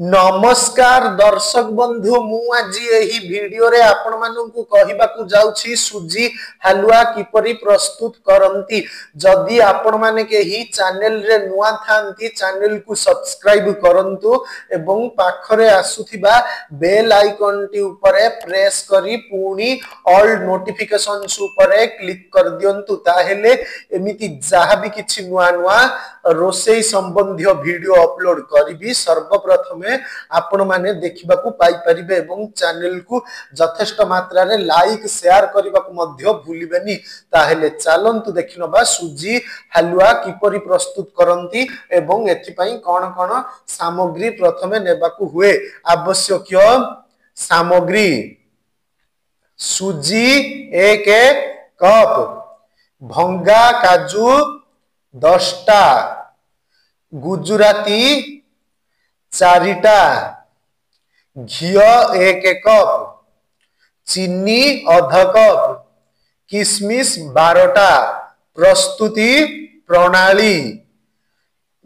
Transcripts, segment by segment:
नमस्कार दर्शक बंधु मु आज यही वीडियो रे आपण मानकु कहिबाकू जाउछि सुजी हलवा किपरि प्रस्तुत करंती। जदि आपण माने केही चैनल रे नुआ थांती चैनल को सब्सक्राइब करंतु एवं पाखरे आसुथिबा बेल आइकन टी ऊपर प्रेस करी पुणी ऑल नोटिफिकेशंस ऊपर क्लिक कर दियंतु ताहेले एमिति जहा भी किछि नुआ नुआ रोसेई संबंधी वीडियो अपलोड करिबी सर्वप्रथमे आपण माने देखिबा को पाई परिबे एवं चैनल को यथेष्ट मात्रा रे लाइक शेयर करबा को मध्य भूलिबेनी। ताहेले चलंतु देखिनबा सुजी हलवा किपरि प्रस्तुत करंती एवं एथि पई कोन कोन सामग्री प्रथमे नेबा को हुए। आवश्यक सामग्री सुजी 1 कप, भंगा काजू 10 टा, गुजराती 4 टा, घियो 1 कप, चीनी आधा कप, किशमिश 12 टा। प्रस्तुति प्रणाली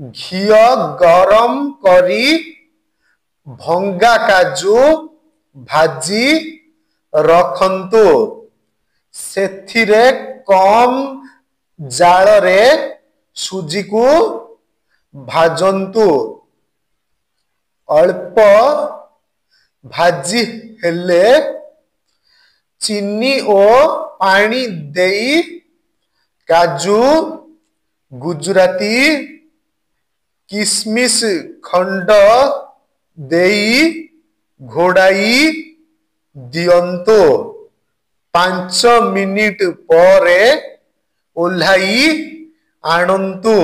घियो गरम करी भंगा काजू भाजी रखंतु सेथिरे कम जाल रे सुजी को भाजंतु अल्प भाजी हेले चीनी ओ पानी देई काजू गुजराती किशमिश खंड देई घोड़ाई दियंतो 5 मिनिट परे ओल्हाई आणंतु।